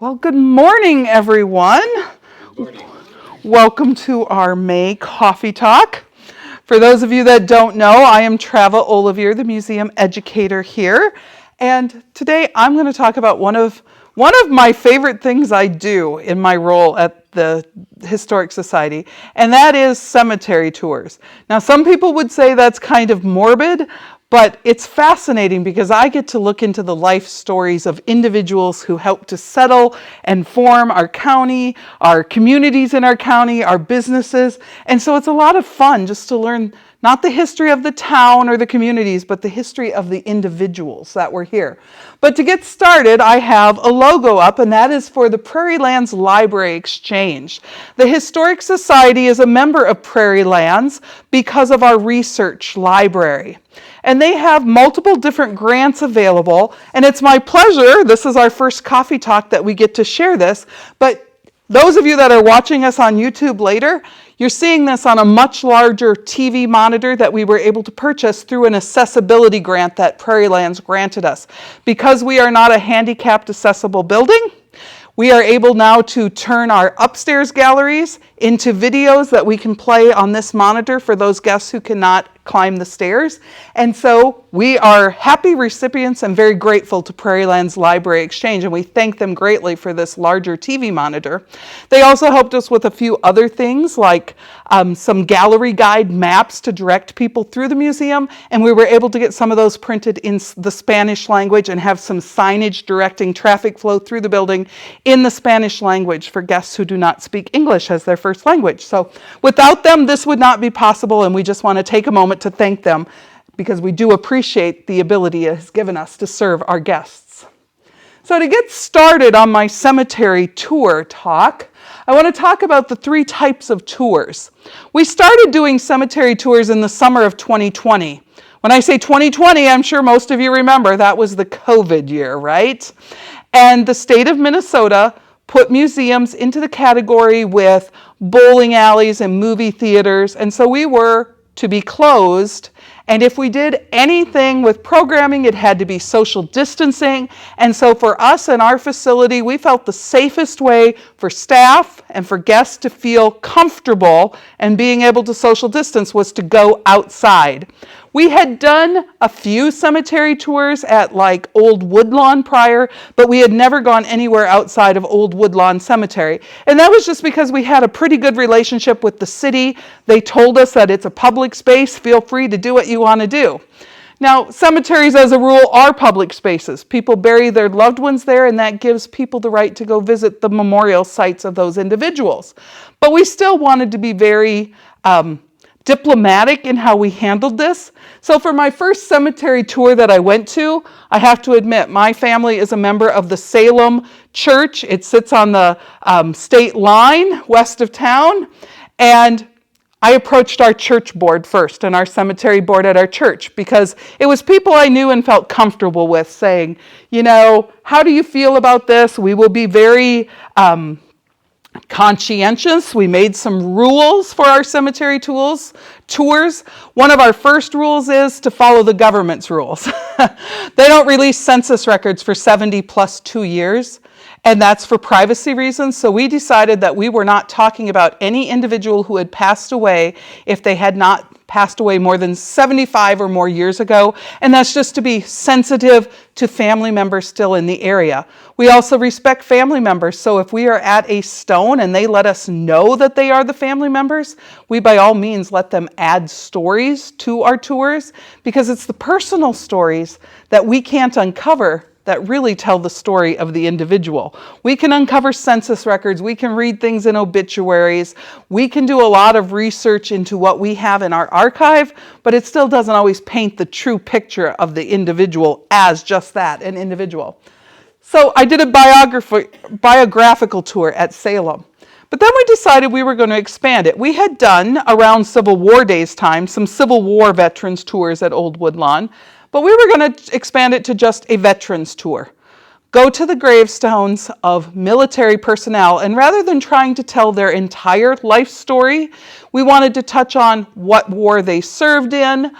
Well, good morning, everyone. Good morning. Welcome to our May Coffee Talk. For those of you that don't know, I am Trava Olivier, the museum educator here. And today I'm going to talk about one of my favorite things I do in my role at the Historic Society, and that is cemetery tours. Now, some people would say that's kind of morbid, but it's fascinating because I get to look into the life stories of individuals who helped to settle and form our county, our communities in our county, our businesses. And so it's a lot of fun just to learn not the history of the town or the communities, but the history of the individuals that were here. But to get started, I have a logo up, and that is for the Prairie Lands Library Exchange. The Historic Society is a member of Prairie Lands because of our research library. And they have multiple different grants available, and it's my pleasure, this is our first coffee talk that we get to share this, but those of you that are watching us on YouTube later, you're seeing this on a much larger TV monitor that we were able to purchase through an accessibility grant that Prairie Lands granted us. Because we are not a handicapped accessible building, we are able now to turn our upstairs galleries into videos that we can play on this monitor for those guests who cannot climb the stairs. And so we are happy recipients and very grateful to Prairie Lands Library Exchange, and we thank them greatly for this larger TV monitor. They also helped us with a few other things like some gallery guide maps to direct people through the museum, and we were able to get some of those printed in the Spanish language and have some signage directing traffic flow through the building in the Spanish language for guests who do not speak English as their first language. So without them, this would not be possible, and we just want to take a moment to thank them because we do appreciate the ability it has given us to serve our guests. So to get started on my cemetery tour talk, I want to talk about the three types of tours. We started doing cemetery tours in the summer of 2020. When I say 2020, I'm sure most of you remember that was the COVID year, right? And the state of Minnesota put museums into the category with bowling alleys and movie theaters, and so we were to be closed, and if we did anything with programming, it had to be social distancing. And so for us and our facility, we felt the safest way for staff and for guests to feel comfortable and being able to social distance was to go outside. We had done a few cemetery tours at like Old Woodlawn prior, but we had never gone anywhere outside of Old Woodlawn Cemetery. And that was just because we had a pretty good relationship with the city. They told us that it's a public space, feel free to do what you want to do. Now, cemeteries as a rule are public spaces. People bury their loved ones there, and that gives people the right to go visit the memorial sites of those individuals. But we still wanted to be very diplomatic in how we handled this. So for my first cemetery tour that I went to, I have to admit, my family is a member of the Salem Church. It sits on the state line west of town, and I approached our church board first and our cemetery board at our church because it was people I knew and felt comfortable with saying, you know, how do you feel about this? We will be very conscientious. We made some rules for our cemetery tours. One of our first rules is to follow the government's rules. They don't release census records for 70 plus 2 years, and that's for privacy reasons. So we decided that we were not talking about any individual who had passed away if they had not passed away more than 75 or more years ago, and that's just to be sensitive to family members still in the area. We also respect family members, so if we are at a stone and they let us know that they are the family members, we by all means let them add stories to our tours, because it's the personal stories that we can't uncover that really tell the story of the individual. We can uncover census records, we can read things in obituaries, we can do a lot of research into what we have in our archive, but it still doesn't always paint the true picture of the individual as just that, an individual. So I did a biographical tour at Salem. But then we decided we were going to expand it. We had done, around Civil War days time, some Civil War veterans tours at Old Woodlawn, but we were going to expand it to just a veterans tour. go to the gravestones of military personnel, and rather than trying to tell their entire life story, we wanted to touch on what war they served in,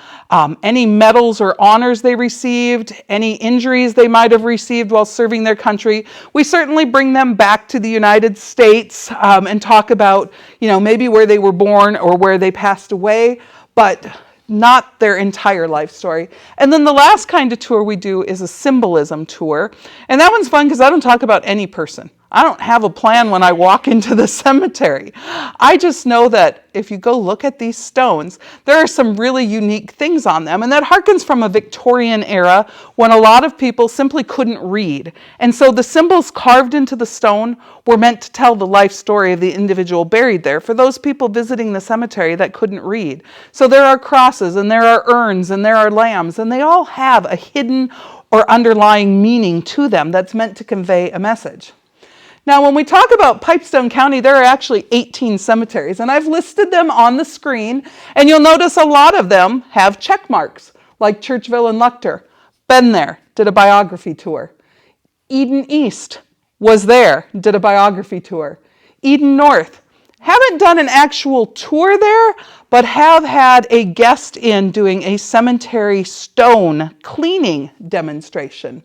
any medals or honors they received, any injuries they might have received while serving their country. We certainly bring them back to the United States and talk about, maybe where they were born or where they passed away, but not their entire life story. And then the last kind of tour we do is a symbolism tour. And that one's fun because I don't talk about any person. I don't have a plan when I walk into the cemetery. I just know that if you go look at these stones, there are some really unique things on them. And that harkens from a Victorian era when a lot of people simply couldn't read. And so the symbols carved into the stone were meant to tell the life story of the individual buried there for those people visiting the cemetery that couldn't read. So there are crosses and there are urns and there are lambs, and they all have a hidden or underlying meaning to them that's meant to convey a message. Now, when we talk about Pipestone County, there are actually 18 cemeteries, and I've listed them on the screen, and you'll notice a lot of them have check marks, like Churchville and Luctor. Been there, did a biography tour. Eden East was there, did a biography tour. Eden North, haven't done an actual tour there, but have had a guest in doing a cemetery stone cleaning demonstration.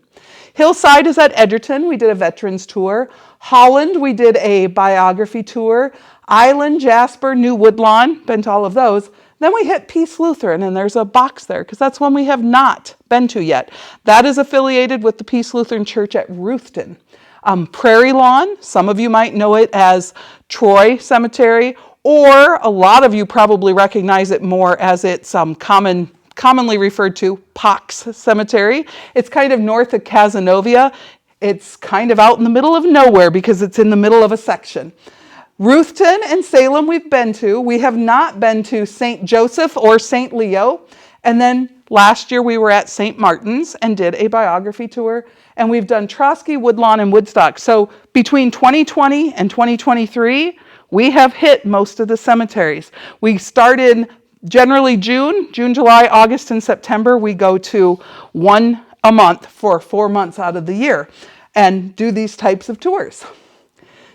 Hillside is at Edgerton. We did a veterans tour. Holland, we did a biography tour. Island, Jasper, New Woodlawn, been to all of those. Then we hit Peace Lutheran, and there's a box there because that's one we have not been to yet. That is affiliated with the Peace Lutheran Church at Ruthven. Prairie Lawn, some of you might know it as Troy Cemetery, or a lot of you probably recognize it more as its commonly referred to Pox Cemetery. It's kind of north of Cazenovia. It's kind of out in the middle of nowhere because it's in the middle of a section. Ruthven and Salem we've been to. We have not been to St. Joseph or St. Leo. And then last year we were at St. Martin's and did a biography tour. And we've done Trotsky, Woodlawn, and Woodstock. So between 2020 and 2023, we have hit most of the cemeteries. We start in generally June, July, August, and September. We go to one a month for 4 months out of the year and do these types of tours.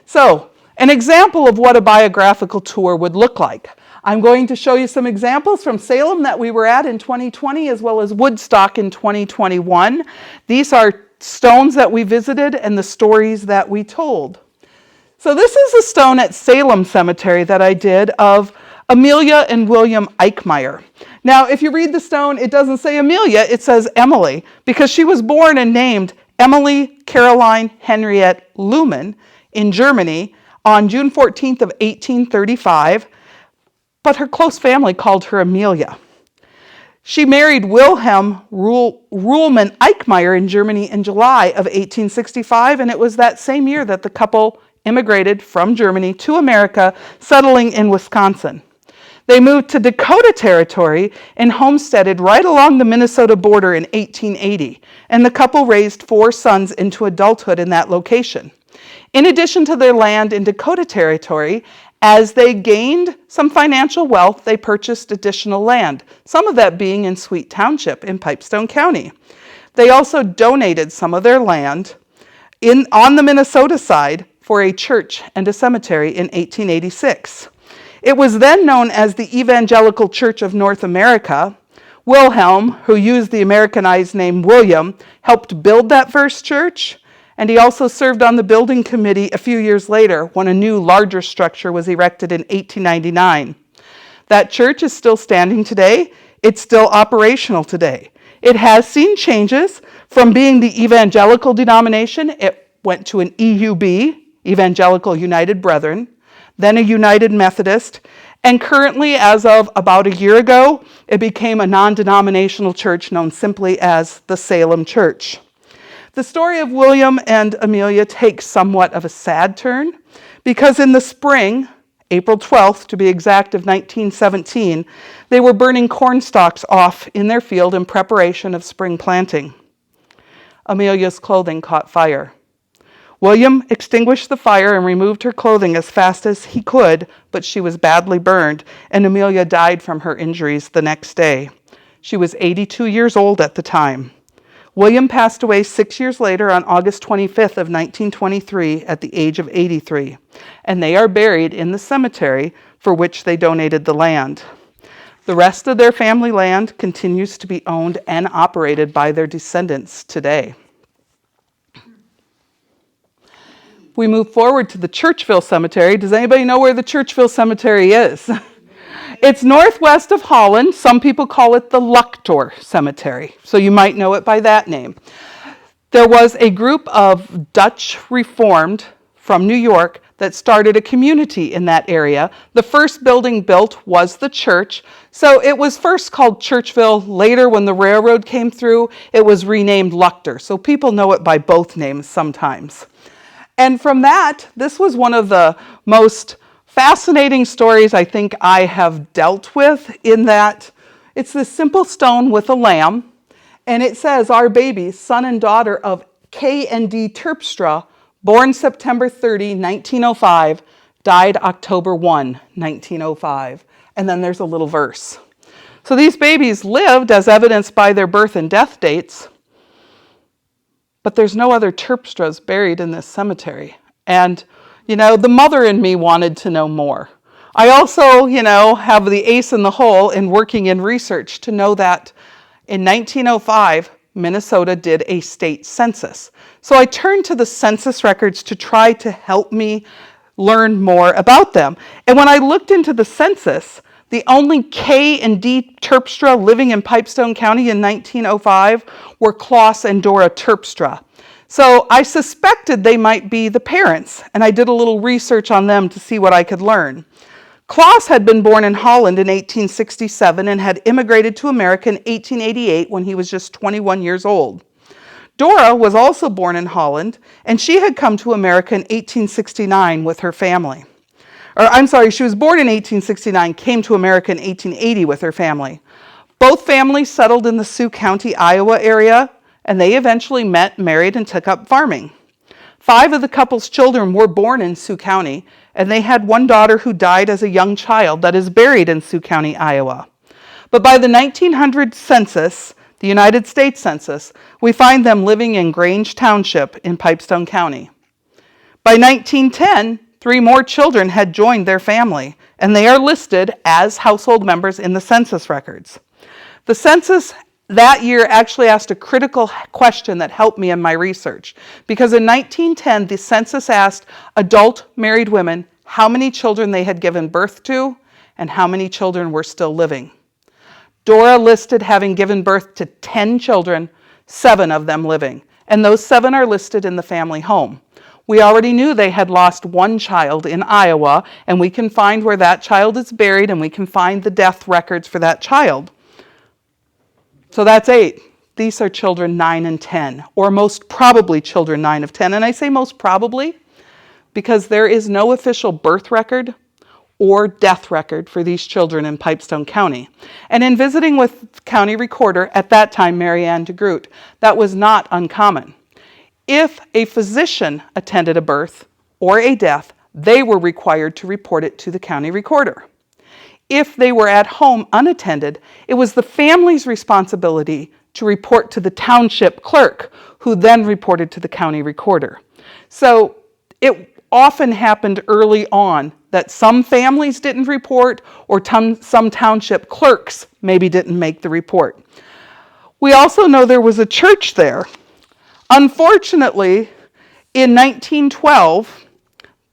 So, an example of what a biographical tour would look like. I'm going to show you some examples from Salem that we were at in 2020 as well as Woodstock in 2021. These are stones that we visited and the stories that we told. So this is a stone at Salem Cemetery that I did of Amelia and William Eichmeyer. Now, if you read the stone, it doesn't say Amelia, it says Emily, because she was born and named Emily Caroline Henriette Luhmann in Germany on June 14th of 1835, but her close family called her Amelia. She married Wilhelm Ruhlmann Eichmeyer in Germany in July of 1865, and it was that same year that the couple immigrated from Germany to America, settling in Wisconsin. They moved to Dakota Territory and homesteaded right along the Minnesota border in 1880, and the couple raised 4 sons into adulthood in that location. In addition to their land in Dakota Territory, as they gained some financial wealth, they purchased additional land, some of that being in Sweet Township in Pipestone County. They also donated some of their land on the Minnesota side for a church and a cemetery in 1886. It was then known as the Evangelical Church of North America. Wilhelm, who used the Americanized name William, helped build that first church, and he also served on the building committee a few years later when a new, larger structure was erected in 1899. That church is still standing today. It's still operational today. It has seen changes from being the evangelical denomination. It went to an EUB, Evangelical United Brethren, then a United Methodist, and currently, as of about a year ago, it became a non-denominational church known simply as the Salem Church. The story of William and Amelia takes somewhat of a sad turn because in the spring, April 12th to be exact of 1917, they were burning corn stalks off in their field in preparation of spring planting. Amelia's clothing caught fire. William extinguished the fire and removed her clothing as fast as he could, but she was badly burned, and Amelia died from her injuries the next day. She was 82 years old at the time. William passed away 6 years later on August 25th of 1923 at the age of 83, and they are buried in the cemetery for which they donated the land. The rest of their family land continues to be owned and operated by their descendants today. We move forward to the Churchville Cemetery. Does anybody know where the Churchville Cemetery is? It's northwest of Holland. Some people call it the Luctor Cemetery, so you might know it by that name. There was a group of Dutch Reformed from New York that started a community in that area. The first building built was the church, so it was first called Churchville. Later, when the railroad came through, it was renamed Luctor, so people know it by both names sometimes. And from that, this was one of the most fascinating stories I think I have dealt with, in that it's this simple stone with a lamb, and it says, "Our baby, son and daughter of K and D Terpstra, born September 30, 1905, died October 1, 1905. And then there's a little verse. So these babies lived as evidenced by their birth and death dates, but there's no other Terpstras buried in this cemetery. And, the mother in me wanted to know more. I also, have the ace in the hole in working in research to know that in 1905, Minnesota did a state census. So I turned to the census records to try to help me learn more about them. And when I looked into the census, the only K and D Terpstra living in Pipestone County in 1905 were Klaus and Dora Terpstra. So I suspected they might be the parents, and I did a little research on them to see what I could learn. Klaus had been born in Holland in 1867 and had immigrated to America in 1888 when he was just 21 years old. Dora was also born in Holland, and she had come to America in 1869 with her family. She was born in 1869, came to America in 1880 with her family. Both families settled in the Sioux County, Iowa area, and they eventually met, married, and took up farming. 5 of the couple's children were born in Sioux County, and they had one daughter who died as a young child that is buried in Sioux County, Iowa. But by the 1900 census, the United States Census, we find them living in Grange Township in Pipestone County. By 1910, 3 more children had joined their family, and they are listed as household members in the census records. The census that year actually asked a critical question that helped me in my research, because in 1910, the census asked adult married women how many children they had given birth to and how many children were still living. Dora listed having given birth to 10 children, 7 of them living, and those 7 are listed in the family home. We already knew they had lost 1 child in Iowa, and we can find where that child is buried, and we can find the death records for that child. So that's 8. These are children 9 and 10, or most probably children 9 of 10. And I say most probably because there is no official birth record or death record for these children in Pipestone County. And in visiting with county recorder, at that time, Mary Ann DeGroot, that was not uncommon. If a physician attended a birth or a death, they were required to report it to the county recorder. If they were at home unattended, it was the family's responsibility to report to the township clerk, who then reported to the county recorder. So it often happened early on that some families didn't report, or some township clerks maybe didn't make the report. We also know there was a church there. Unfortunately, in 1912,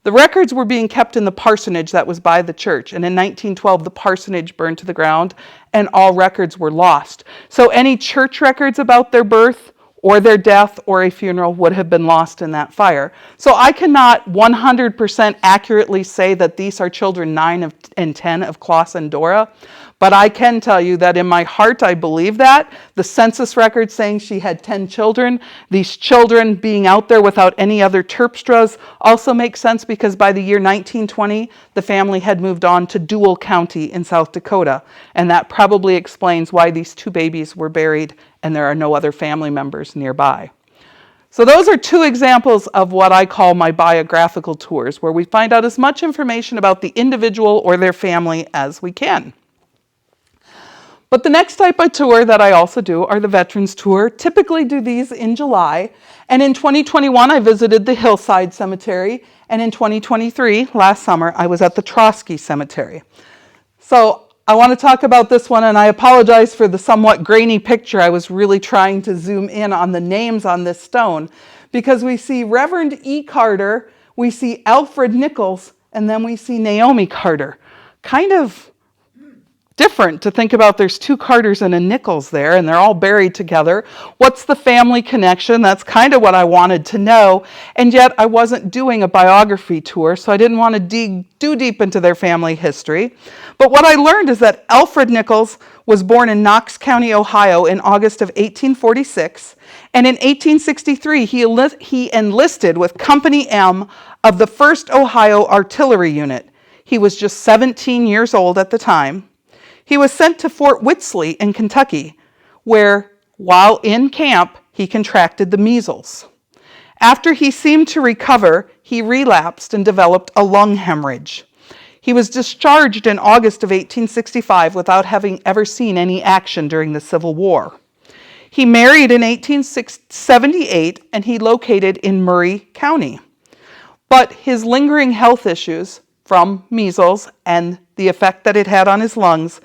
the records were being kept in the parsonage that was by the church, and in 1912 the parsonage burned to the ground and all records were lost. So any church records about their birth or their death or a funeral would have been lost in that fire. So I cannot 100% accurately say that these are children 9 and 10 of Klaus and Dora, but I can tell you that in my heart I believe that. The census record saying she had 10 children, these children being out there without any other Terpstras also makes sense, because by the year 1920 the family had moved on to Dual County in South Dakota, and that probably explains why these 2 babies were buried and there are no other family members nearby. So those are 2 examples of what I call my biographical tours, where we find out as much information about the individual or their family as we can. But the next type of tour that I also do are the Veterans Tour. Typically do these in July. And in 2021, I visited the Hillside Cemetery. And in 2023, last summer, I was at the Trotsky Cemetery. So I want to talk about this one, and I apologize for the somewhat grainy picture. I was really trying to zoom in on the names on this stone, because we see Reverend E. Carter, we see Alfred Nichols, and then we see Naomi Carter. Kind of different to think about there's two Carters and a Nichols there, and they're all buried together. What's the family connection? That's kind of what I wanted to know, and yet I wasn't doing a biography tour, so I didn't want to dig too deep into their family history. But what I learned is that Alfred Nichols was born in Knox County, Ohio in August of 1846, and in 1863 he enlisted with Company M of the 1st Ohio Artillery Unit. He was just 17 years old at the time. He was sent to Fort Whitsley in Kentucky, where, while in camp, he contracted the measles. After he seemed to recover, he relapsed and developed a lung hemorrhage. He was discharged in August of 1865 without having ever seen any action during the Civil War. He married in 1878, and he located in Murray County. But his lingering health issues from measles and the effect that it had on his lungs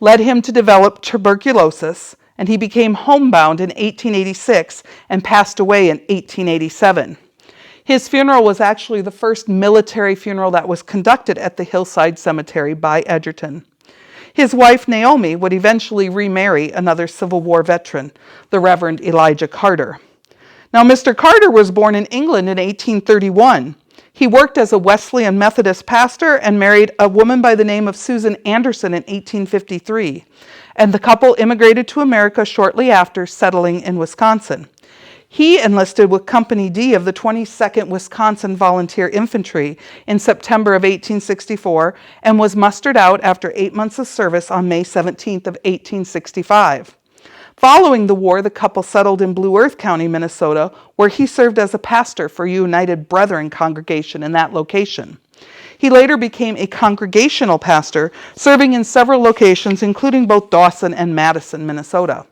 led him to develop tuberculosis, and he became homebound in 1886 and passed away in 1887. His funeral was actually the first military funeral that was conducted at the Hillside Cemetery by Edgerton. His wife, Naomi, would eventually remarry another Civil War veteran, the Reverend Elijah Carter. Now, Mr. Carter was born in England in 1831. He worked as a Wesleyan Methodist pastor and married a woman by the name of Susan Anderson in 1853. And the couple immigrated to America shortly after, settling in Wisconsin. He enlisted with Company D of the 22nd Wisconsin Volunteer Infantry in September of 1864 and was mustered out after 8 months of service on May 17th of 1865. Following the war, the couple settled in Blue Earth County, Minnesota, where he served as a pastor for United Brethren congregation in that location. He later became a congregational pastor, serving in several locations, including both Dawson and Madison, Minnesota.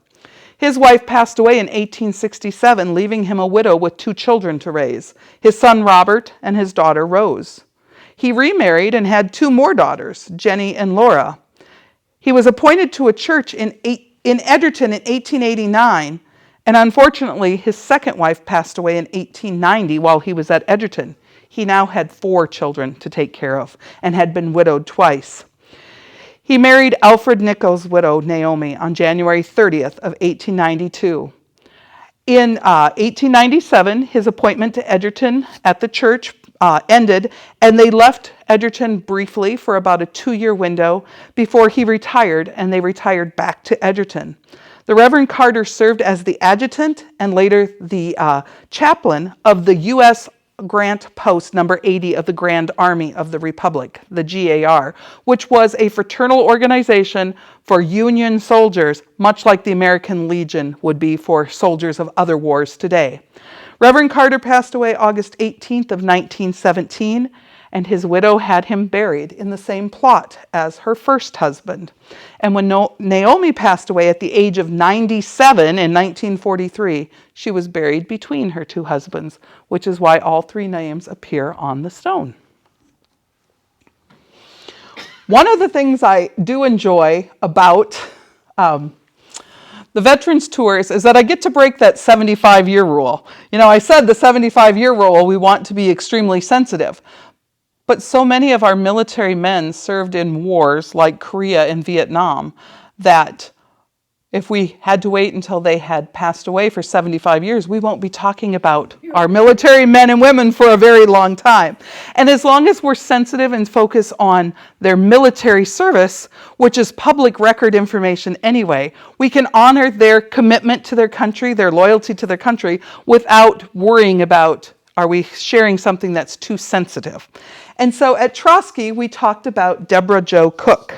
His wife passed away in 1867, leaving him a widow with 2 children to raise, his son Robert and his daughter Rose. He remarried and had 2 more daughters, Jenny and Laura. He was appointed to a church in Edgerton in 1889, and unfortunately his second wife passed away in 1890 while he was at Edgerton. He now had 4 children to take care of and had been widowed twice. He married Alfred Nichols' widow, Naomi, on January 30th of 1892. In 1897, his appointment to Edgerton at the church ended, and they left Edgerton briefly for about a 2-year window before he retired, and they retired back to Edgerton. The Reverend Carter served as the adjutant and later the chaplain of the U.S. Grant Post number 80 of the Grand Army of the Republic, the GAR, which was a fraternal organization for Union soldiers, much like the American Legion would be for soldiers of other wars today. Reverend Carter passed away August 18th of 1917, and his widow had him buried in the same plot as her first husband. And when Naomi passed away at the age of 97 in 1943, she was buried between her 2 husbands, which is why all 3 names appear on the stone. One of the things I do enjoy about the Veterans Tours is that I get to break that 75-year rule. You know, I said the 75-year rule, we want to be extremely sensitive. But so many of our military men served in wars like Korea and Vietnam that if we had to wait until they had passed away for 75 years, we won't be talking about our military men and women for a very long time. And as long as we're sensitive and focus on their military service, which is public record information anyway, we can honor their commitment to their country, their loyalty to their country, without worrying about, are we sharing something that's too sensitive? And so at Trotsky, we talked about Deborah Jo Cook.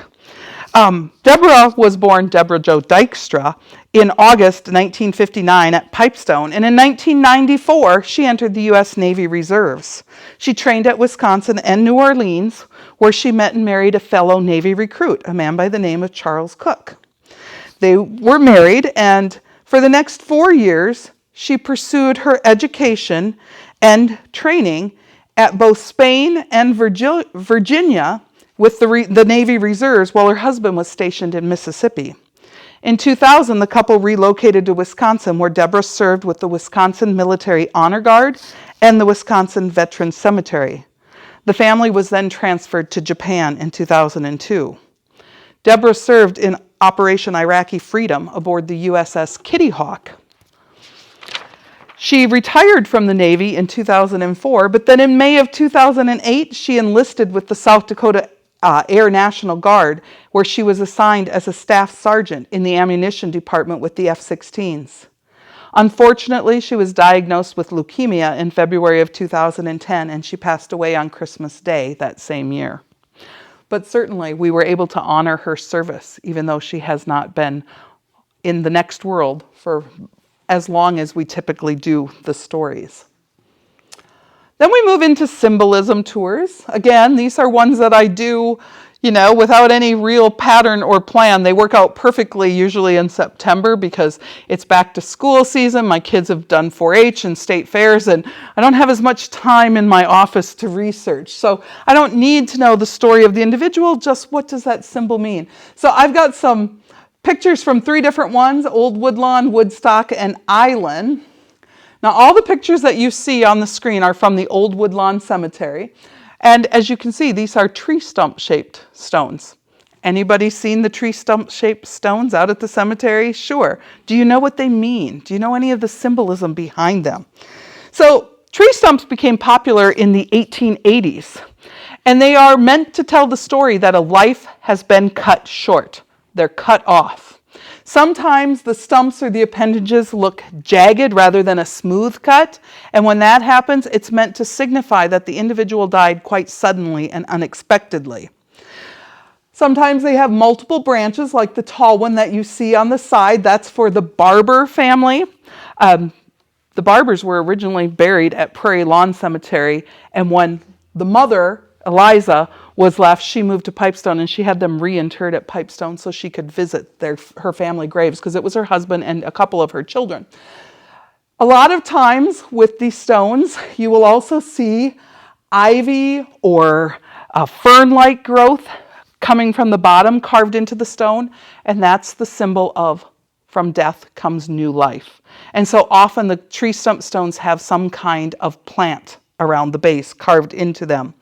Deborah was born Deborah Jo Dykstra in August 1959 at Pipestone, and in 1994, she entered the U.S. Navy Reserves. She trained at Wisconsin and New Orleans, where she met and married a fellow Navy recruit, a man by the name of Charles Cook. They were married, and for the next 4 years, she pursued her education and training at both Spain and Virginia with the Navy Reserves while her husband was stationed in Mississippi. In 2000, the couple relocated to Wisconsin, where Deborah served with the Wisconsin Military Honor Guard and the Wisconsin Veterans Cemetery. The family was then transferred to Japan in 2002. Deborah served in Operation Iraqi Freedom aboard the USS Kitty Hawk. She retired from the Navy in 2004, but then in May of 2008, she enlisted with the South Dakota Air National Guard, where she was assigned as a staff sergeant in the ammunition department with the F-16s. Unfortunately, she was diagnosed with leukemia in February of 2010, and she passed away on Christmas Day that same year. But certainly, we were able to honor her service, even though she has not been in the next world for as long as we typically do the stories. Then we move into symbolism tours. Again, these are ones that I do, without any real pattern or plan. They work out perfectly usually in September because it's back to school season. My kids have done 4-H and state fairs, and I don't have as much time in my office to research. So I don't need to know the story of the individual, just what does that symbol mean? So I've got some pictures from 3 different ones: Old Woodlawn, Woodstock, and Island. Now, all the pictures that you see on the screen are from the Old Woodlawn Cemetery. And as you can see, these are tree stump-shaped stones. Anybody seen the tree stump-shaped stones out at the cemetery? Sure. Do you know what they mean? Do you know any of the symbolism behind them? So, tree stumps became popular in the 1880s. And they are meant to tell the story that a life has been cut short. They're cut off. Sometimes the stumps or the appendages look jagged rather than a smooth cut, and when that happens, it's meant to signify that the individual died quite suddenly and unexpectedly. Sometimes they have multiple branches, like the tall one that you see on the side. That's for the Barber family. The Barbers were originally buried at Prairie Lawn Cemetery, and when the mother, Eliza, was left, she moved to Pipestone, and she had them reinterred at Pipestone so she could visit her family graves, because it was her husband and a couple of her children. A lot of times with these stones, you will also see ivy or fern-like growth coming from the bottom, carved into the stone, and that's the symbol of from death comes new life. And so often the tree stump stones have some kind of plant around the base carved into them.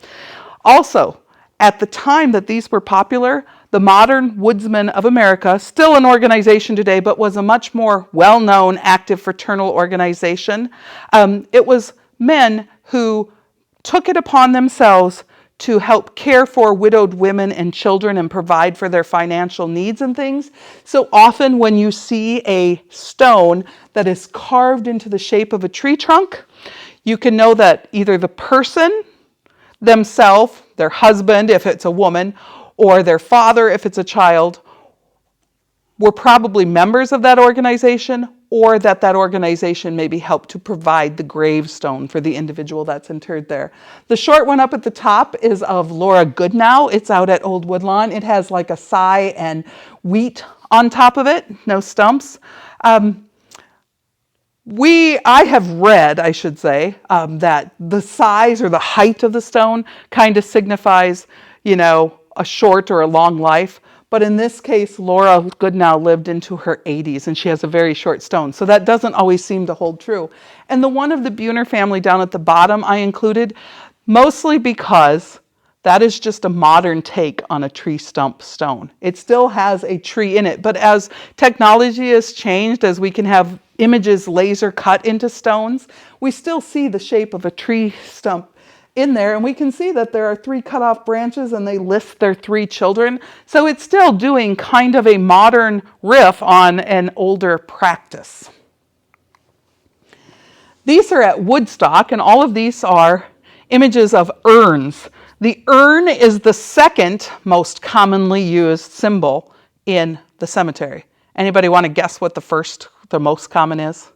Also, at the time that these were popular, the Modern Woodsmen of America, still an organization today, but was a much more well-known active fraternal organization. It was men who took it upon themselves to help care for widowed women and children and provide for their financial needs and things. So often when you see a stone that is carved into the shape of a tree trunk, you can know that either the person themselves, their husband if it's a woman, or their father if it's a child, were probably members of that organization, or that organization maybe helped to provide the gravestone for the individual that's interred there. The short one up at the top is of Laura Goodnow. It's out at Old Woodlawn. It has like a scythe and wheat on top of it, no stumps. I have read, I should say, that the size or the height of the stone kind of signifies, a short or a long life. But in this case, Laura Goodnow lived into her 80s, and she has a very short stone. So that doesn't always seem to hold true. And the one of the Buhner family down at the bottom I included, mostly because that is just a modern take on a tree stump stone. It still has a tree in it, but as technology has changed, as we can have images laser cut into stones, we still see the shape of a tree stump in there, and we can see that there are 3 cut off branches and they list their 3 children. So it's still doing kind of a modern riff on an older practice. These are at Woodstock, and all of these are images of urns. The urn is the second most commonly used symbol in the cemetery. Anybody want to guess what the most common is?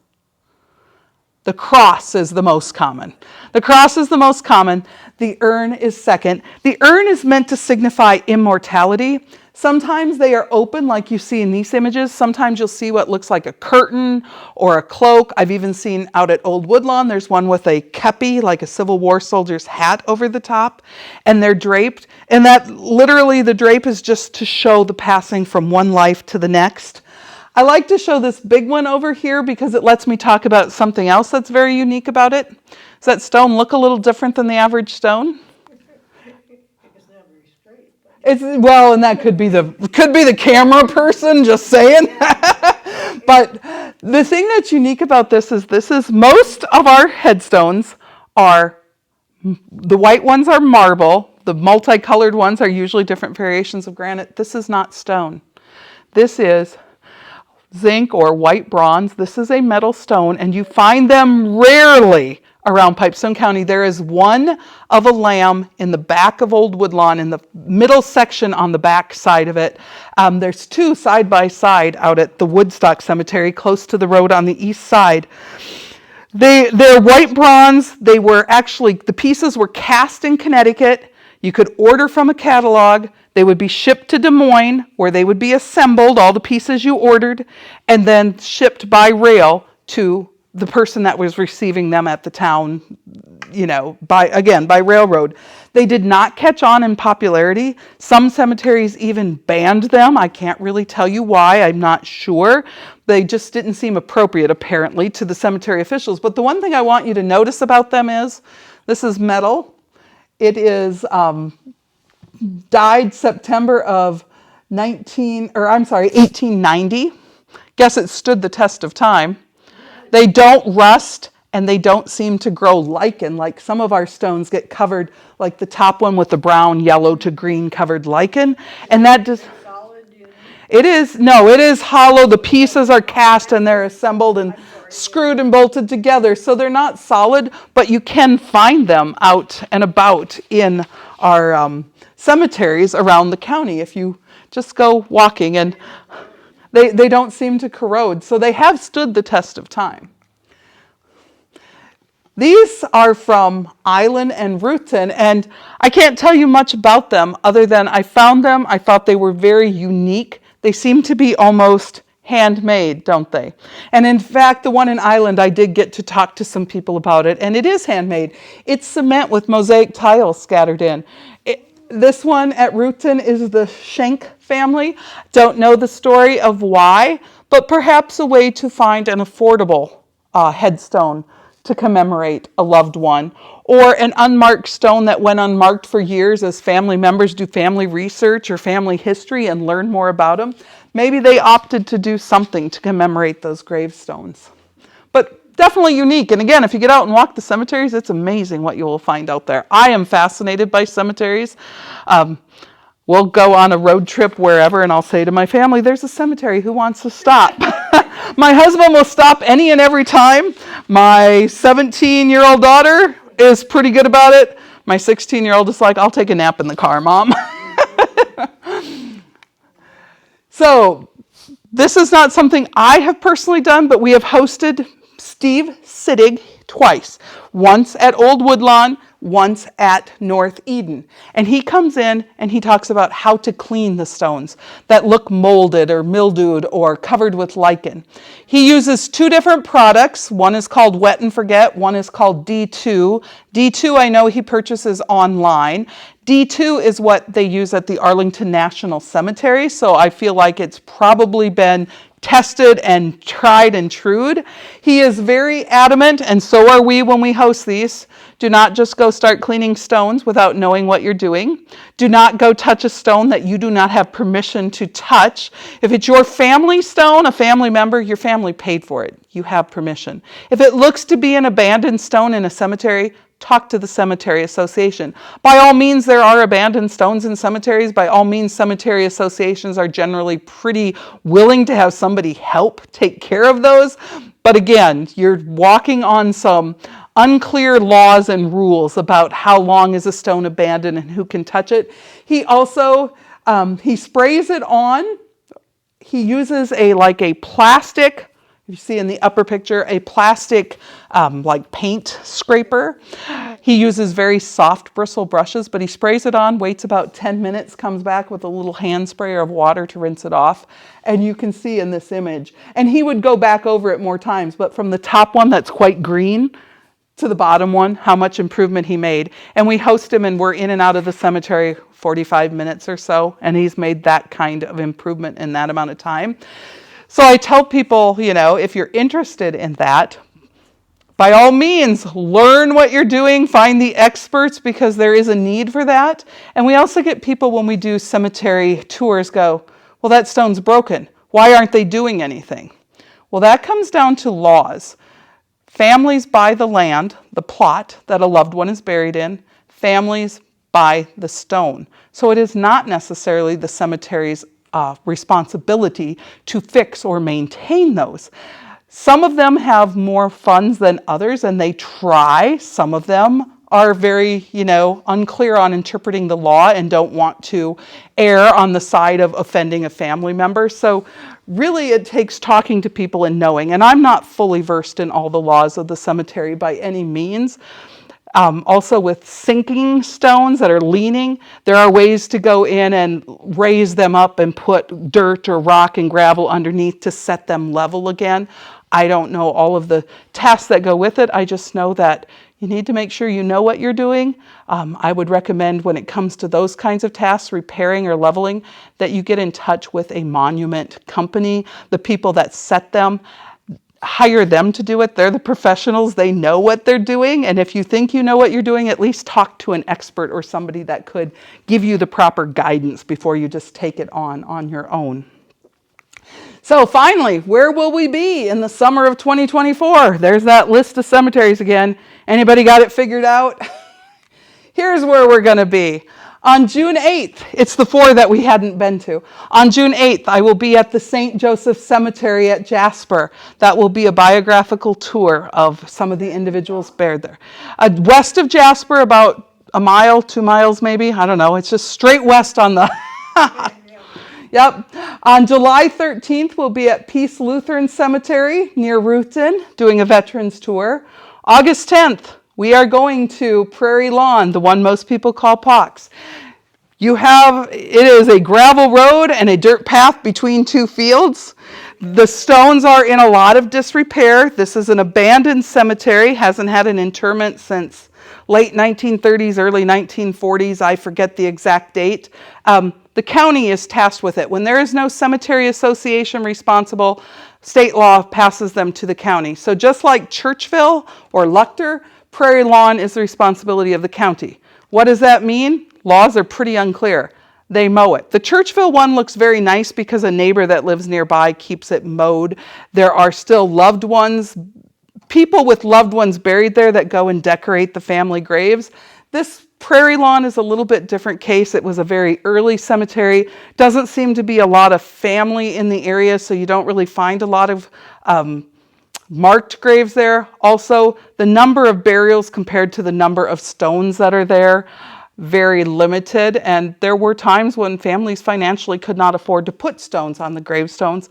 The cross is the most common. The cross is the most common. The urn is second. The urn is meant to signify immortality. Sometimes they are open like you see in these images. Sometimes you'll see what looks like a curtain or a cloak. I've even seen out at Old Woodlawn, there's one with a kepi, like a Civil War soldier's hat over the top, and they're draped. And that literally the drape is just to show the passing from one life to the next. I like to show this big one over here because it lets me talk about something else that's very unique about it. Does that stone look a little different than the average stone? Well, and that could be the camera person just saying. But the thing that's unique about this is most of our headstones are, the white ones are marble, the multicolored ones are usually different variations of granite. This is not stone. This is zinc or white bronze. This is a metal stone, and you find them rarely around Pipestone County. There is one of a lamb in the back of Old Woodlawn, in the middle section on the back side of it. There's two side by side out at the Woodstock Cemetery, close to the road on the east side. They're white bronze. They were actually, the pieces were cast in Connecticut. You could order from a catalog. They would be shipped to Des Moines, where they would be assembled, all the pieces you ordered, and then shipped by rail to the person that was receiving them at the town, by railroad. They did not catch on in popularity. Some cemeteries even banned them. I can't really tell you why. I'm not sure. They just didn't seem appropriate, apparently, to the cemetery officials. But the one thing I want you to notice about them is, this is metal. It is died September of 1890. Guess it stood the test of time. They don't rust, and they don't seem to grow lichen like some of our stones get covered, like the top one with the brown, yellow to green covered lichen. And that just, it is hollow. The pieces are cast and they're assembled and screwed and bolted together. So they're not solid, but you can find them out and about in our cemeteries around the county if you just go walking, and they don't seem to corrode. So they have stood the test of time. These are from Island and Rutan, and I can't tell you much about them other than I found them. I thought they were very unique. They seem to be almost handmade, don't they? And in fact, the one in Island, I did get to talk to some people about it, and it is handmade. It's cement with mosaic tiles scattered in. This one at Rutan is the Schenk family. Don't know the story of why, but perhaps a way to find an affordable headstone to commemorate a loved one, or an unmarked stone that went unmarked for years as family members do family research or family history and learn more about them. Maybe they opted to do something to commemorate those gravestones. But definitely unique. And again, if you get out and walk the cemeteries, it's amazing what you will find out there. I am fascinated by cemeteries. We'll go on a road trip wherever, and I'll say to my family, there's a cemetery, who wants to stop? My husband will stop any and every time. My 17-year-old daughter is pretty good about it. My 16-year-old is like, I'll take a nap in the car, Mom. So this is not something I have personally done, but we have hosted Steve Sittig twice. Once at Old Woodlawn, once at North Eden. And he comes in and he talks about how to clean the stones that look molded or mildewed or covered with lichen. He uses two different products. One is called Wet and Forget. One is called D2. D2 I know he purchases online. D2 is what they use at the Arlington National Cemetery. So I feel like it's probably been tested and tried and trued. He is very adamant, and so are we when we host these. Do not just go start cleaning stones without knowing what you're doing. Do not go touch a stone that you do not have permission to touch. If it's your family stone, a family member, your family paid for it. You have permission. If it looks to be an abandoned stone in a cemetery, talk to the cemetery association. By all means, there are abandoned stones in cemeteries. By all means, cemetery associations are generally pretty willing to have somebody help take care of those. But again, you're walking on some unclear laws and rules about how long is a stone abandoned and who can touch it. He also, he sprays it on. He uses a plastic You see in the upper picture a plastic like paint scraper. He uses very soft bristle brushes, but he sprays it on, waits about 10 minutes, comes back with a little hand sprayer of water to rinse it off. And you can see in this image, and he would go back over it more times, but from the top one that's quite green to the bottom one, how much improvement he made. And we host him and we're in and out of the cemetery 45 minutes or so, and he's made that kind of improvement in that amount of time. So I tell people, you know, if you're interested in that, by all means, learn what you're doing, find the experts, because there is a need for that. And we also get people when we do cemetery tours go, well, that stone's broken. Why aren't they doing anything? Well, that comes down to laws. Families buy the land, the plot that a loved one is buried in. Families buy the stone. So it is not necessarily the cemetery's responsibility to fix or maintain those. Some of them have more funds than others, and they try. Some of them are very, unclear on interpreting the law and don't want to err on the side of offending a family member. So really it takes talking to people and knowing. And I'm not fully versed in all the laws of the cemetery by any means. Also with sinking stones that are leaning, there are ways to go in and raise them up and put dirt or rock and gravel underneath to set them level again. I don't know all of the tasks that go with it. I just know that you need to make sure you know what you're doing. I would recommend when it comes to those kinds of tasks, repairing or leveling, that you get in touch with a monument company, the people that set them. Hire them to do it. They're the professionals. They know what they're doing. And if you think you know what you're doing, at least talk to an expert or somebody that could give you the proper guidance before you just take it on your own. So finally, where will we be in the summer of 2024? There's that list of cemeteries again. Anybody got it figured out? Here's where we're going to be. On June 8th, it's the 4 that we hadn't been to. On June 8th, I will be at the St. Joseph Cemetery at Jasper. That will be a biographical tour of some of the individuals buried there. West of Jasper, about a mile, 2 miles maybe, I don't know. It's just straight west on the... Yep. On July 13th, we'll be at Peace Lutheran Cemetery near Ruthven doing a veterans tour. August 10th, we are going to Prairie Lawn, the one most people call Pox. It is a gravel road and a dirt path between 2 fields. The stones are in a lot of disrepair. This is an abandoned cemetery, hasn't had an interment since late 1930s, early 1940s. I forget the exact date. The county is tasked with it. When there is no cemetery association responsible, state law passes them to the county. So just like Churchville or Luctor, Prairie Lawn is the responsibility of the county. What does that mean? Laws are pretty unclear. They mow it. The Churchville one looks very nice because a neighbor that lives nearby keeps it mowed. There are still loved ones, people with loved ones buried there that go and decorate the family graves. This Prairie Lawn is a little bit different case. It was a very early cemetery. Doesn't seem to be a lot of family in the area, so you don't really find a lot of marked graves there. Also, the number of burials compared to the number of stones that are there, very limited. And there were times when families financially could not afford to put stones on the gravestones.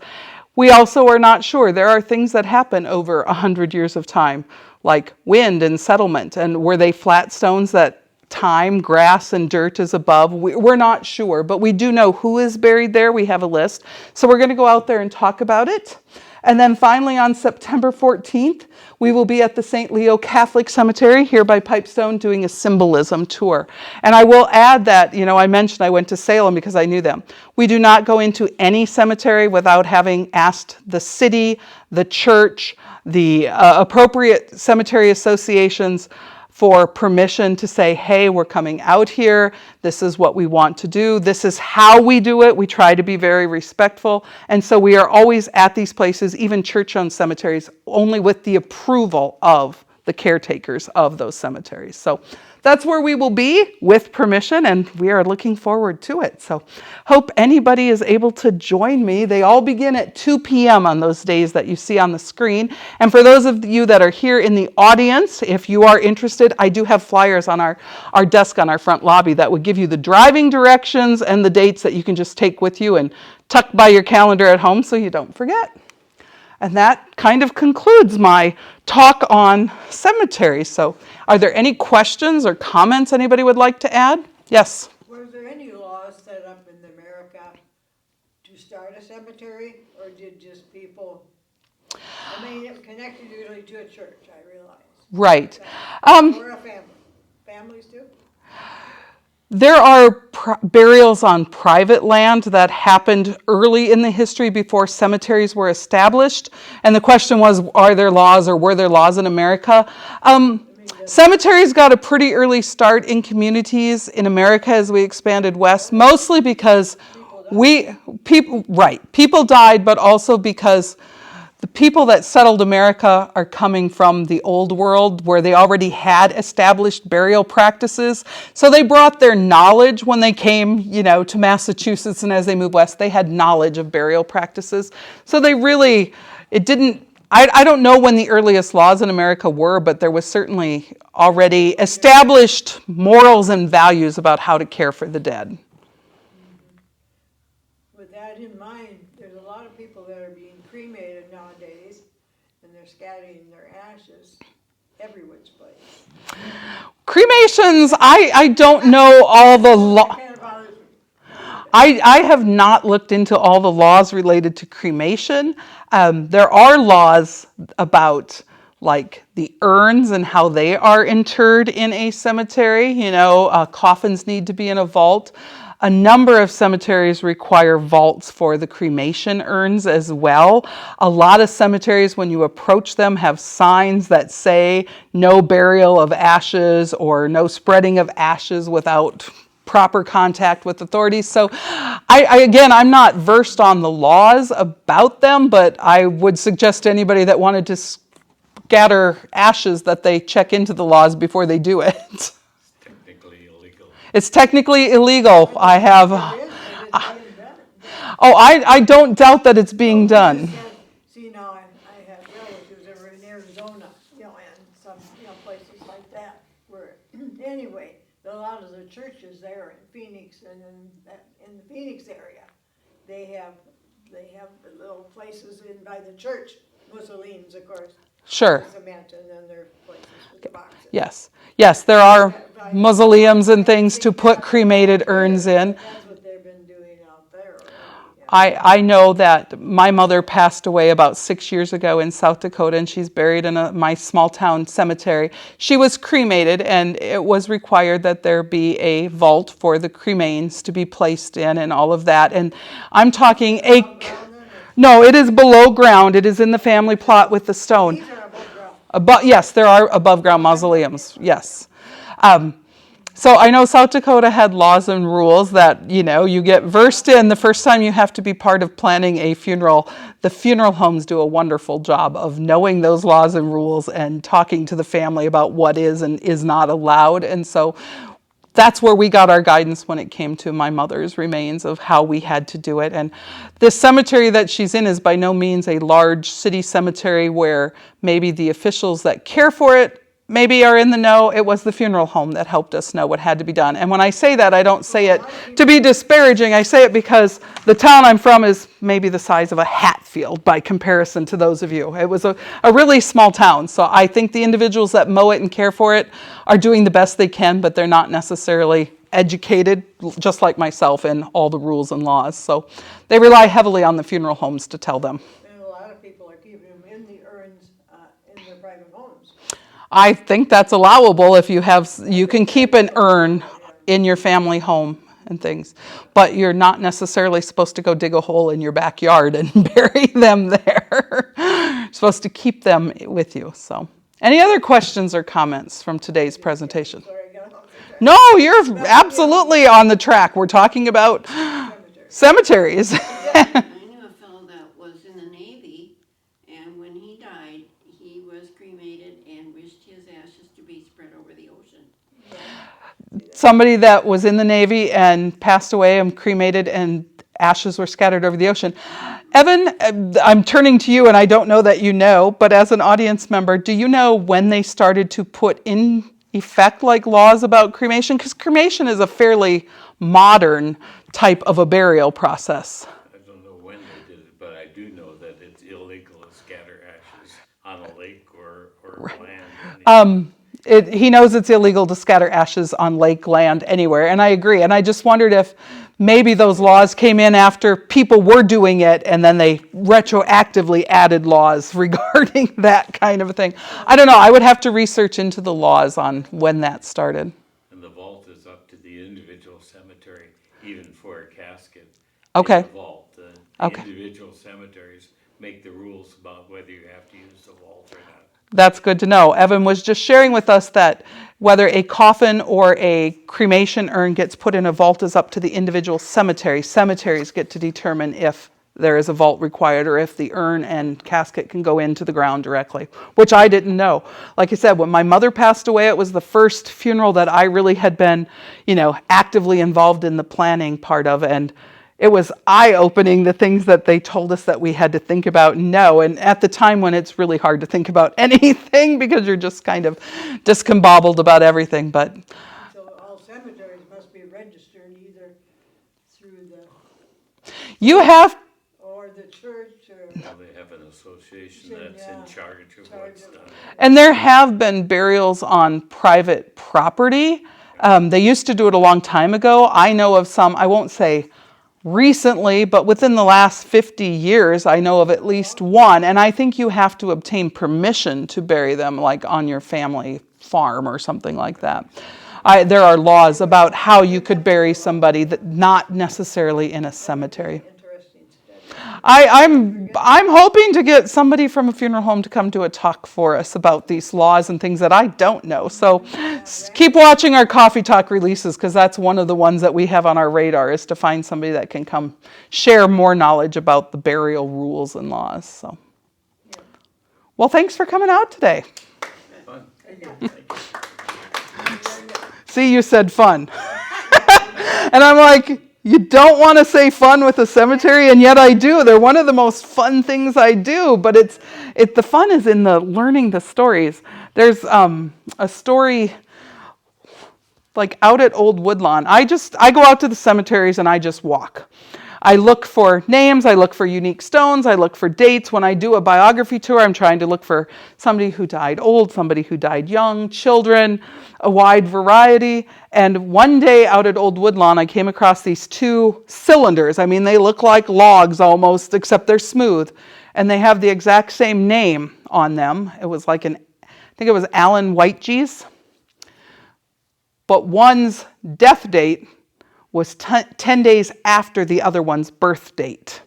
We also are not sure. There are things that happen over 100 years of time, like wind and settlement. And were they flat stones that time, grass, and dirt is above? We're not sure, but we do know who is buried there. We have a list. So we're going to go out there and talk about it. And then finally on September 14th, we will be at the St. Leo Catholic Cemetery here by Pipestone doing a symbolism tour. And I will add that, I mentioned I went to Salem because I knew them. We do not go into any cemetery without having asked the city, the church, the appropriate cemetery associations for permission to say, hey, we're coming out here. This is what we want to do. This is how we do it. We try to be very respectful. And so we are always at these places, even church-owned cemeteries, only with the approval of the caretakers of those cemeteries. So that's where we will be with permission, and we are looking forward to it. So hope anybody is able to join me. They all begin at 2 p.m. on those days that you see on the screen. And for those of you that are here in the audience, if you are interested, I do have flyers on our desk on our front lobby that would give you the driving directions and the dates that you can just take with you and tuck by your calendar at home so you don't forget. And that kind of concludes my talk on cemeteries. So are there any questions or comments anybody would like to add? Yes? Were there any laws set up in America to start a cemetery, or did just people, I mean, it connected usually to a church, I realize. Right. Or a family. Families too? There are burials on private land that happened early in the history before cemeteries were established. And the question was, are there laws or were there laws in America? Cemeteries got a pretty early start in communities in America as we expanded west, mostly because people died, but also because the people that settled America are coming from the old world where they already had established burial practices. So they brought their knowledge when they came, to Massachusetts, and as they moved west, they had knowledge of burial practices. So I don't know when the earliest laws in America were, but there was certainly already established morals and values about how to care for the dead. With that in mind, there's a lot of people that are being cremated nowadays, and they're scattering their ashes every which place. Cremations, I don't know all the law. I have not looked into all the laws related to cremation. There are laws about like the urns and how they are interred in a cemetery. Coffins need to be in a vault. A number of cemeteries require vaults for the cremation urns as well. A lot of cemeteries, when you approach them, have signs that say no burial of ashes or no spreading of ashes without proper contact with authorities. So I'm not versed on the laws about them, but I would suggest to anybody that wanted to scatter ashes that they check into the laws before they do it. It's technically illegal. I don't doubt that it's being done. See, now I have relatives that were in Arizona, and some, places like that, where, anyway, a lot of the churches there in Phoenix and in the Phoenix area, they have the little places in by the church, Mussolini's, of course. Sure. Cement, and then there are places with the boxes. Yes, there are mausoleums and things to put cremated urns in. That's what they've been doing out there. I know that my mother passed away about 6 years ago in South Dakota, and she's buried in my small town cemetery. She was cremated, and it was required that there be a vault for the cremains to be placed in and all of that. And I'm talking no, it is below ground. It is in the family plot with the stone. These are above ground. Yes, there are above ground mausoleums. Yes. So I know South Dakota had laws and rules that, you get versed in the first time you have to be part of planning a funeral. The funeral homes do a wonderful job of knowing those laws and rules and talking to the family about what is and is not allowed. And so that's where we got our guidance when it came to my mother's remains of how we had to do it. And this cemetery that she's in is by no means a large city cemetery where maybe the officials that care for it maybe are in the know. It was the funeral home that helped us know what had to be done. And when I say that, I don't say it to be disparaging. I say it because the town I'm from is maybe the size of a Hatfield by comparison to those of you. It was a really small town. So I think the individuals that mow it and care for it are doing the best they can, but they're not necessarily educated, just like myself, in all the rules and laws. So they rely heavily on the funeral homes to tell them. And a lot of people are keeping them in the urns in their private homes. I think that's allowable if you can keep an urn in your family home and things, but you're not necessarily supposed to go dig a hole in your backyard and bury them there. You're supposed to keep them with you. So, any other questions or comments from today's presentation? No, you're absolutely on the track. We're talking about cemeteries. I knew a fellow that was in the Navy, and when he died, he was cremated and wished his ashes to be spread over the ocean. Somebody that was in the Navy and passed away and cremated and ashes were scattered over the ocean. Evan, I'm turning to you, and I don't know that you know, but as an audience member, do you know when they started to put in effect like laws about cremation? Because cremation is a fairly modern type of a burial process. I don't know when they did it, but I do know that it's illegal to land. He knows it's illegal to scatter ashes on lake land anywhere, and I agree. And I just wondered if maybe those laws came in after people were doing it, and then they retroactively added laws regarding that kind of a thing. I don't know. I would have to research into the laws on when that started. And the vault is up to the individual cemetery, even for a casket. Okay. In the vault. The Okay. individual cemeteries make the rules about whether you have to use the vault or not. That's good to know. Evan was just sharing with us that whether a coffin or a cremation urn gets put in a vault is up to the individual cemetery. Cemeteries get to determine if there is a vault required or if the urn and casket can go into the ground directly, which I didn't know. Like I said, when my mother passed away, it was the first funeral that I really had been, actively involved in the planning part of, and it was eye-opening, the things that they told us that we had to think about and know. And at the time when it's really hard to think about anything because you're just kind of discombobbled about everything. But So all cemeteries must be registered either through the, you have, or the church or. Now they have an association that's in charge of what's done. and there have been burials on private property. They used to do it a long time ago. I know of some, I won't say recently, but within the last 50 years, I know of at least one, and I think you have to obtain permission to bury them, like on your family farm or something like that. There are laws about how you could bury somebody that not necessarily in a cemetery. Interesting study. I'm hoping to get somebody from a funeral home to come do a talk for us about these laws and things that I don't know. So keep watching our Coffee Talk releases, because that's one of the ones that we have on our radar, is to find somebody that can come share more knowledge about the burial rules and laws. So, well, thanks for coming out today. Fun. See, you said fun. And I'm like, you don't want to say fun with a cemetery, and yet I do. They're one of the most fun things I do, but the fun is in the learning the stories. There's a story like out at Old Woodlawn. I go out to the cemeteries and I just walk. I look for names, I look for unique stones, I look for dates. When I do a biography tour, I'm trying to look for somebody who died old, somebody who died young, children, a wide variety. And one day out at Old Woodlawn, I came across these two cylinders. I mean, they look like logs almost, except they're smooth. And they have the exact same name on them. It was like I think it was Alan Whitegees. But one's death date was 10 days after the other one's birth date.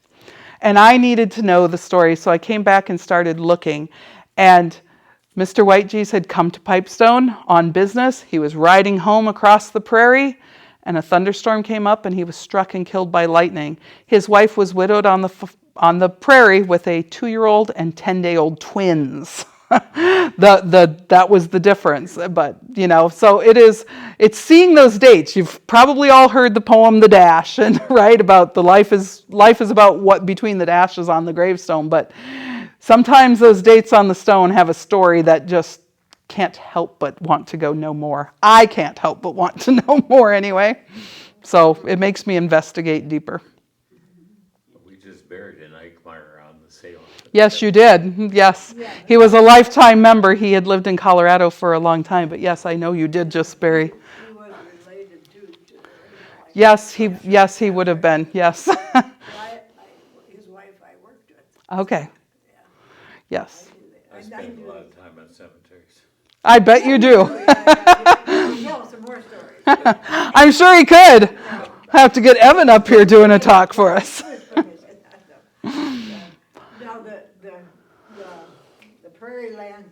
And I needed to know the story, so I came back and started looking. And Mr. Whitegees had come to Pipestone on business. He was riding home across the prairie, and a thunderstorm came up, and he was struck and killed by lightning. His wife was widowed on the prairie with a 2-year-old and 10-day-old twins. That was the difference, but so it's seeing those dates. You've probably all heard the poem The Dash, and right, about the life is about what between the dashes on the gravestone, but sometimes those dates on the stone have a story that just can't help but want to go know more. I can't help but want to know more anyway, so it makes me investigate deeper. We just buried an Eichmeyer on the Salem. Yes, you did. Yes. He was a lifetime member. He had lived in Colorado for a long time, but yes, I know you did just bury. He was related to the Yes, he would have been. Yes. his wife I worked with. Okay. Yes. I spend a lot of time on cemeteries. I bet you do. Tell some more stories. I'm sure he could. Have to get Evan up here doing a talk for us. Now the prairie land.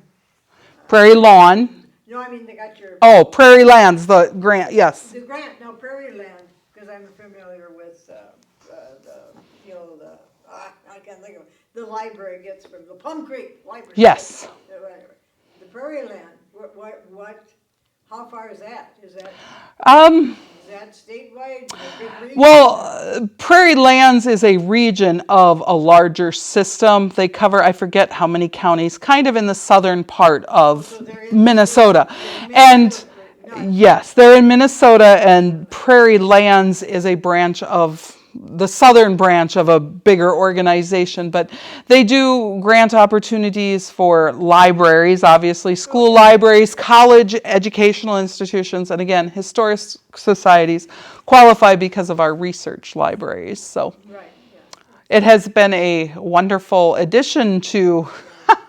Prairie Lawn. No, I mean they got your. Oh, Prairie Lands, the grant. Yes. The grant, no, prairie land, because I'm familiar with, I can't think of it. The library gets from the Plum Creek Library. Yes. Whatever. The prairie land, how far is that? Is that statewide? A big region? Well, Prairie Lands is a region of a larger system. They cover, I forget how many counties, kind of in the southern part of So they're in Minnesota. Minnesota, And but not- yes, they're in Minnesota, and Prairie Lands is a branch of the southern branch of a bigger organization, but they do grant opportunities for libraries, obviously, school libraries, college educational institutions, and again, historic societies qualify because of our research libraries. So Right, yeah. it has been a wonderful addition to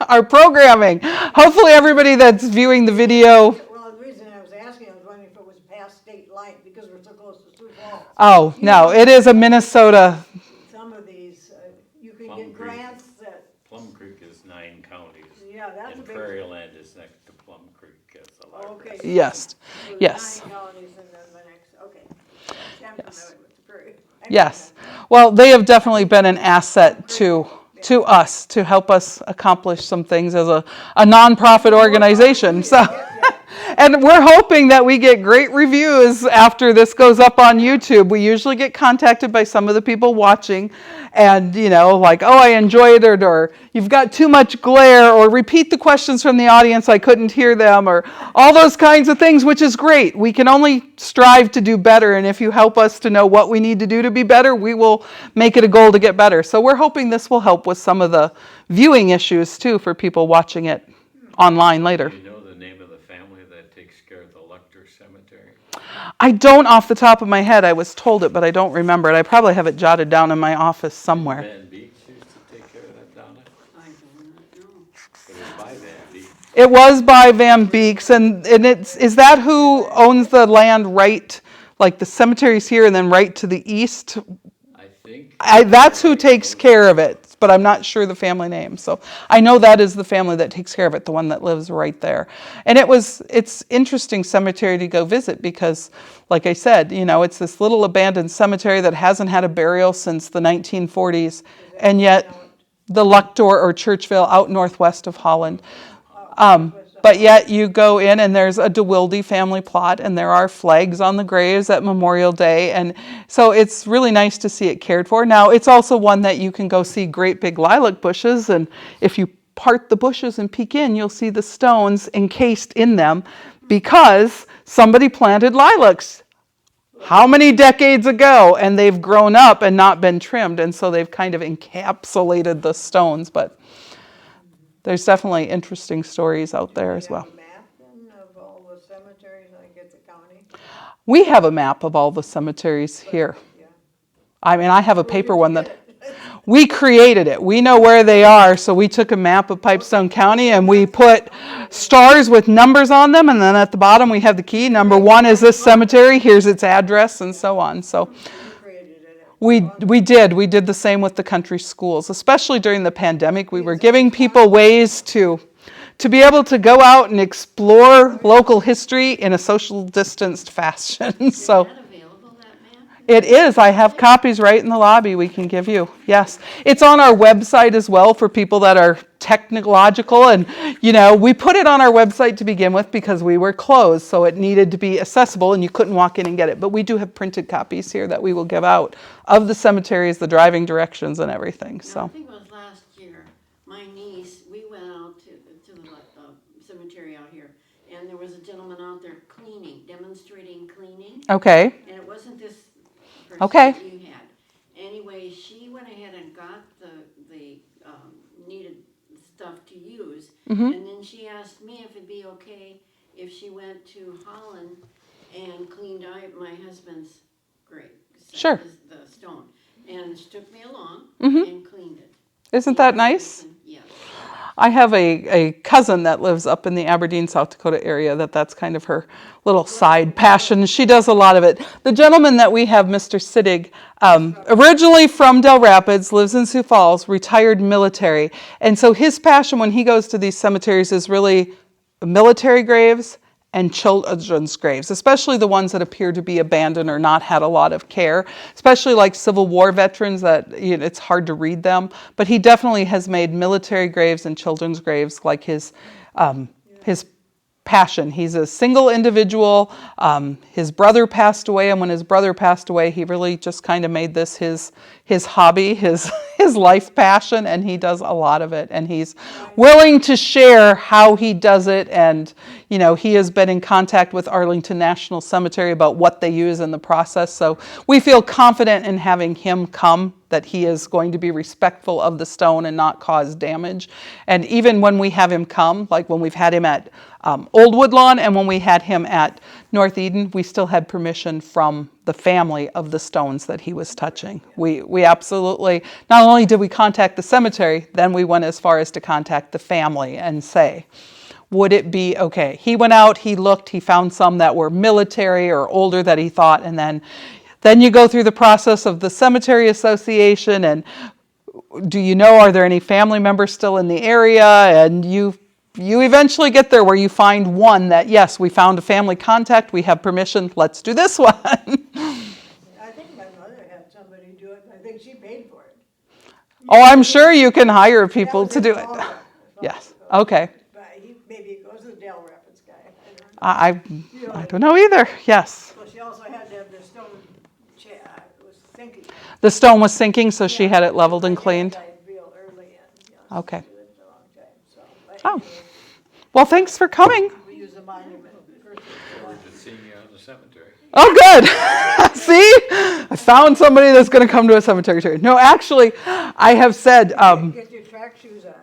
our programming. Hopefully everybody that's viewing the video. Well, the reason I was asking, I was wondering if it was past state line, because we're so close to Sioux Falls. Oh, no, it is a Minnesota. Some of these, you can Plum get Creek. grants that, Plum Creek is 9 counties. yeah, that's a And big. Prairie Land is next to Plum Creek as a library. Okay. Yes, So yes. 9 counties and then the next, okay. Yeah, I'm familiar with the Prairie. Yes. Well, they have definitely been an asset to us to help us accomplish some things as a nonprofit organization. So, and we're hoping that we get great reviews after this goes up on YouTube. We usually get contacted by some of the people watching and, like, oh, I enjoyed it, or you've got too much glare, or repeat the questions from the audience, I couldn't hear them, or all those kinds of things, which is great. We can only strive to do better, and if you help us to know what we need to do to be better, we will make it a goal to get better. So we're hoping this will help with some of the viewing issues, too, for people watching it online later. Do you know the name of the family that takes care of the Lecter Cemetery? I don't off the top of my head. I was told it, but I don't remember it. I probably have it jotted down in my office somewhere. Van Beeks used to take care of that, Donna? I do not know. It was by Van Beeks. It was by Van Beeks, and is that who owns the land right, like the cemeteries here and then right to the east? I think. That's who takes care of it, but I'm not sure the family name. So I know that is the family that takes care of it, the one that lives right there. And it's interesting cemetery to go visit because, like I said, it's this little abandoned cemetery that hasn't had a burial since the 1940s, and yet the Luctor or Churchville out northwest of Holland. But yet you go in and there's a DeWilde family plot and there are flags on the graves at Memorial Day. And so it's really nice to see it cared for. Now, it's also one that you can go see great big lilac bushes. And if you part the bushes and peek in, you'll see the stones encased in them because somebody planted lilacs. How many decades ago? And they've grown up and not been trimmed. And so they've kind of encapsulated the stones. But there's definitely interesting stories out there as well. Do you have a map then of all the cemeteries, like at the county? We have a map of all the cemeteries here. Yeah. I mean, I have a paper one that Get it. we created it. We know where they are, so we took a map of Pipestone County and we put stars with numbers on them, and then at the bottom we have the key. Number 1 is this cemetery. Here's its address, and so on. So You created it. we did the same with the country schools, especially during the pandemic. We were giving people ways to be able to go out and explore local history in a social distanced fashion. So. Is that available, that map? It is. I have copies right in the lobby we can give you. Yes. It's on our website as well for people that are technological. And, we put it on our website to begin with because we were closed. So it needed to be accessible and you couldn't walk in and get it. But we do have printed copies here that we will give out of the cemeteries, the driving directions and everything. Now, I So, think it was last year, my niece, we went out to the cemetery out here, and there was a gentleman out there demonstrating cleaning, okay. and it wasn't this person Okay. that you had. Anyway, she went ahead and got the needed stuff to use, Mm-hmm. and then she asked me if it'd be okay if she went to Holland and cleaned out my husband's grave. Sure. The stone. And she took me along Mhm. and cleaned it. Isn't that nice? Yes. I have a cousin that lives up in the Aberdeen, South Dakota area that's kind of her little side passion. She does a lot of it. The gentleman that we have, Mr. Siddig, originally from Del Rapids, lives in Sioux Falls, retired military. And so his passion when he goes to these cemeteries is really military graves and children's graves, especially the ones that appear to be abandoned or not had a lot of care, especially like Civil War veterans that it's hard to read them. But he definitely has made military graves and children's graves like his passion. He's a single individual. His brother passed away, and when his brother passed away, he really just kind of made this his hobby, his life passion, and he does a lot of it. And he's willing to share how he does it. And he has been in contact with Arlington National Cemetery about what they use in the process. So we feel confident in having him come, that he is going to be respectful of the stone and not cause damage. And even when we have him come, like when we've had him at Old Woodlawn and when we had him at North Eden, we still had permission from the family of the stones that he was touching. We absolutely, not only did we contact the cemetery, then we went as far as to contact the family and say, would it be okay? He went out, he looked, he found some that were military or older that he thought, and then you go through the process of the cemetery association, and are there any family members still in the area? And you eventually get there where you find one that, yes, we found a family contact, we have permission, let's do this one. I think my mother had somebody do it, and I think she paid for it. Oh, I'm sure you can hire people to do it. Yes, okay. But maybe it goes to the Dale Rapids guy. I don't know either, yes. Well, she also had to have the stone, it was sinking. The stone was sinking, so she had it leveled and cleaned? Died real early, and, Okay. she lived a long time, so. But Oh, anyway, well, thanks for coming. we use a monument first. Or just seeing you out in the cemetery. Oh, good. See, I found somebody that's going to come to a cemetery tour. No, actually, I have said, Get your track shoes on.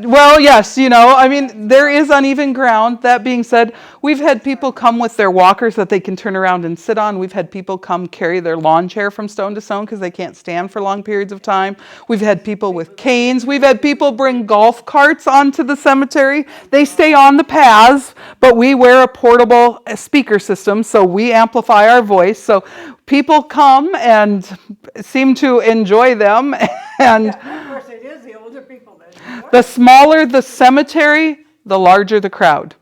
well, yes, there is uneven ground. That being said, we've had people come with their walkers that they can turn around and sit on. We've had people come carry their lawn chair from stone to stone because they can't stand for long periods of time. We've had people with canes. We've had people bring golf carts onto the cemetery. They stay on the paths, but we wear a portable speaker system, so we amplify our voice. So people come and seem to enjoy them. And Of course, it is the older people that enjoy the it, smaller the cemetery, the larger the crowd.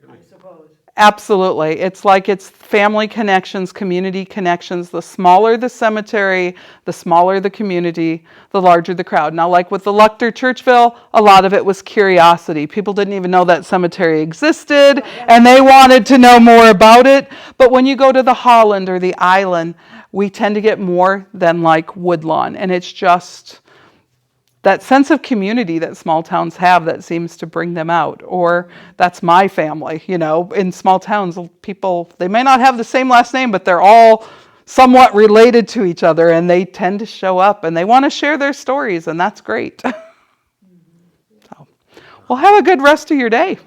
I suppose. Absolutely. It's like it's family connections, community connections. The smaller the cemetery, the smaller the community, the larger the crowd. Now, like with the Luctor Churchville, a lot of it was curiosity. People didn't even know that cemetery existed, and they wanted to know more about it. But when you go to the Holland or the Island, we tend to get more than like Woodlawn. And it's just that sense of community that small towns have that seems to bring them out. Or that's my family, in small towns, people, they may not have the same last name, but they're all somewhat related to each other, and they tend to show up and they want to share their stories, and that's great. So, well, have a good rest of your day.